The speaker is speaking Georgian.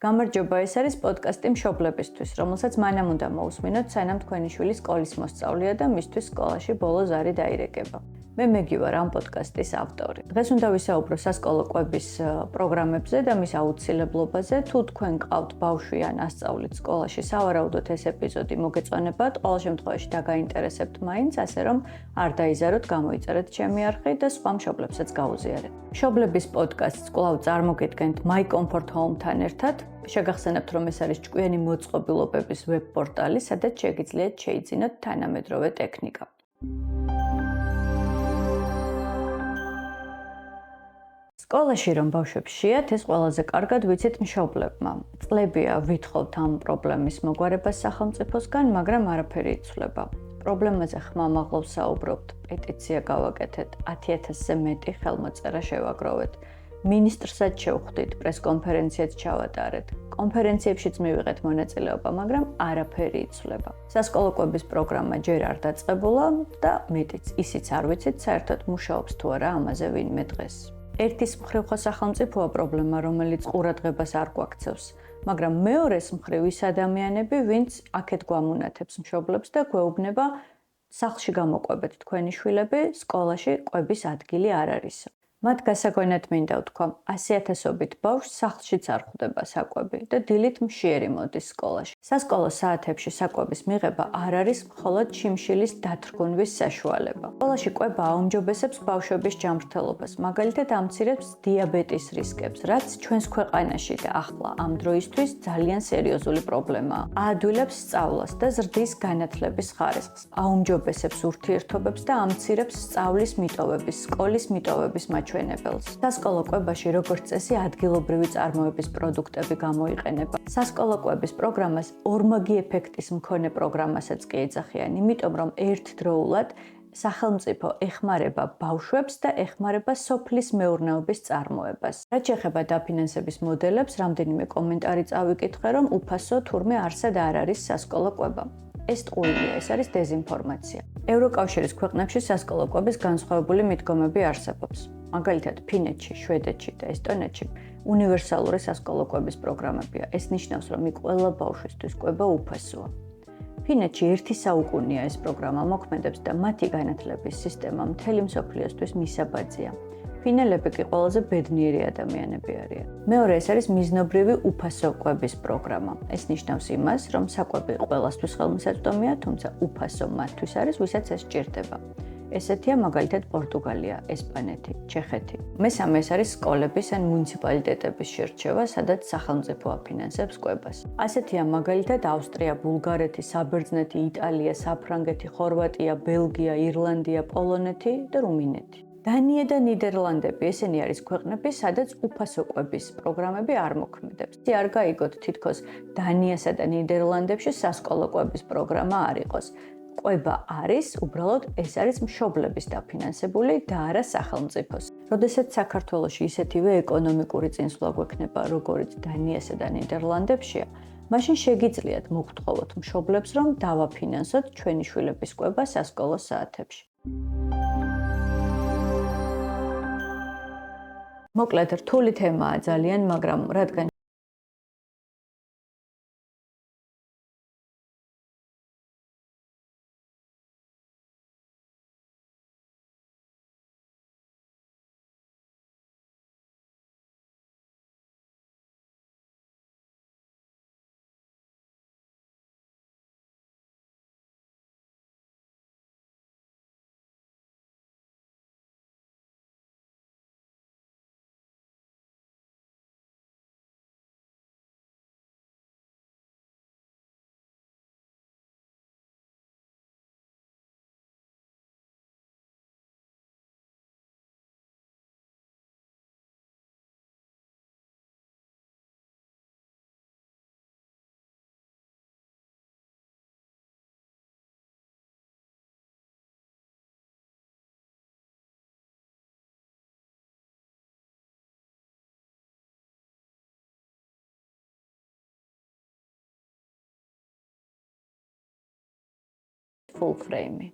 გამარჯობა, ეს არის პოდკასტი მშობლებისთვის, რომელსაც მანამ უნდა მოусმინოთ, სანამ თქვენი შვილი სკოლის მოსწავლეა და მისთვის სკოლაში ბოლო ზარი დაირეკება. მე მეგი ვარ ამ პოდკასტის ავტორი. დღეს უნდა ვისაუბრო სასკოლო კვების პროგრამებზე და მის აუცილებლობაზე. თუ თქვენ გყავთ ბავშვი ან ასწავლით სკოლაში, სავარაუდოდ ეს ეპიზოდი მოგეწონებათ, ყოველ შემთხვევაში დაგაინტერესებთ მაინც, ასე რომ არ დაიზაროთ, გამოიწერეთ ჩემი არხი და სხვა მშობლებსაც გაუზიარეთ. მშობლების პოდკასტს კვლავ წარმოგიდგენთ My Comfort Home-თან ერთად. შეგახსენებთ, რომ ეს არის ჭკვიანი მოწყობილობების ვებ-პორტალი, სადაც შეგიძლიათ შეიძინოთ თანამედროვე ტექნიკა. სკოლაში რომ ბავშვებს შეათ, ეს ყველაზე კარგად ვიცით მშობლებმა. წლებია ვითხოვთ ამ პრობლემის მოგვარებას სახელმწიფოსგან, მაგრამ არაფერი იცვლება. პრობლემაზე ხმამაღლով საუბრობთ, პეტიცია გავაკეთეთ, 10,000-ზე მეტი ხელმოწერა შევაგროვეთ. მინისტრსაც შევხვდით, პრესკონფერენციაც ჩავატარეთ. კონფერენციებშიც მივიღეთ მონაწილეობა, მაგრამ არაფერი იცვლება. სასკოლო კვების პროგრამა ჯერ არ დაწყებულა და მეტიც ისიც არ ვიცით, საერთოდ მუშაობს თუ არა ამაზე ვინმე დღეს. ერთის მხრივ ხო სახელმწიფოა პრობლემა, რომელიც ყურადღებას არ გვაქცევს, მაგრამ მეორეს მხრივ ის ადამიანები, ვინც აქეთ გვამონათებს მშობლებს და გვეუბნება სახლში გამოყვებით თქვენი შვილები, სკოლაში კვების ადგილი არ არის. მათ გასაგონად მინდა ვთქვა, 100,000-ობით ბავშვს სახლშიც არ ხვდება საკვები და დილით მშიერი მოდის სკოლაში. სასკოლო საათებში საკვების მიღება არ არის მხოლოდ შიმშილის დათრგუნვის საშუალება. სკოლაში კვება აუმჯობესებს ბავშვების ჯანმრთელობას, მაგალითად ამცირებს დიაბეტის რისკებს, რაც ჩვენს ქვეყანაში და ახლა ამ დროისთვის ძალიან სერიოზული პრობლემაა. აადვილებს სწავლას და ზრდის განათლების ხარისხს, აუმჯობესებს ურთიერთობებს და ამცირებს სწავლის მიტოვების, სკოლის მიტოვების სასკოლო კვებაში როგორც წესი ადგილობრივი წარმოების პროდუქტები გამოიყენება. სასკოლო კვების პროგრამას ორმაგი ეფექტის მქონე პროგრამასაც კი ეძახიან, იმიტომ რომ ერთდროულად სახელმწიფო ეხმარება ბავშვებს და ეხმარება სოფლის მეურნეობის წარმოებას. რაც შეეხება დაფინანსების მოდელებს, რამდენიმე კომენტარი წავიკითხე, რომ უფასო თურმე არსად არ არის სასკოლო კვება. ეს ტყუილია, ეს არის დეზინფორმაცია. ევროკავშირის ქვეყნებში სასკოლო კვების განსხვავებული მიდგომები არსებობს. მაგალითად, ფინეთში, შვედეთში და ესტონეთში უნივერსალური სასკოლო კვების პროგრამებია. ეს ნიშნავს, რომ ყველა ბავშვისთვის კვება უფასოა. ფინეთში 1 საუკუნეა ეს პროგრამა მოქმედებს და მათი განათლების სისტემა მთელი მსოფლიოსთვის მისაბაძია. ფინელები კი ყველაზე ბედნიერი ადამიანები არიან. მეორე, ეს არის მიზნობრივი უფასო კვების პროგრამა. ეს ნიშნავს იმას, რომ საკვები ყველასთვის ხელმისაწვდომია, თუმცა უფასო მათთვის არის, ვისაც ეს სჭირდება. ესეთია მაგალითად პორტუგალია, ესპანეთი, ჩეხეთი. მესამე, ეს არის სკოლების ან მუნიციპალიტეტების შერჩევა, სადაც სახელმწიფო აფინანსებს კვებას. ასეთია მაგალითად ავსტრია, ბულგარეთი, საბერძნეთი, იტალია, საფრანგეთი, ხორვატია, ბელგია, ირლანდია, პოლონეთი და რუმინეთი. დანია და ნიდერლანდები, ესენი არის ქვეყნები, სადაც უფასო კვების პროგრამები არ მოქმედებს. არ გაიგოთ, თითქოს დანიასა და ნიდერლანდებში სასკოლო კვების პროგრამა არ იყოს. კვება არის, უბრალოდ ეს არის მშობლების დაფინანსებული და არა სახელმწიფოს. როდესაც საქართველოში ისეთივე ეკონომიკური წინსვლა გვექნება, როგორც დანიასა და ნიდერლანდებშია, მაშინ შეგიძლიათ მოგთხოვოთ მშობლებს, რომ დავაფინანსოთ ჩვენი შვილების კვება სასკოლო საათებში. მოკლედ, რთული თემაა ძალიან, მაგრამ რადგან full frame.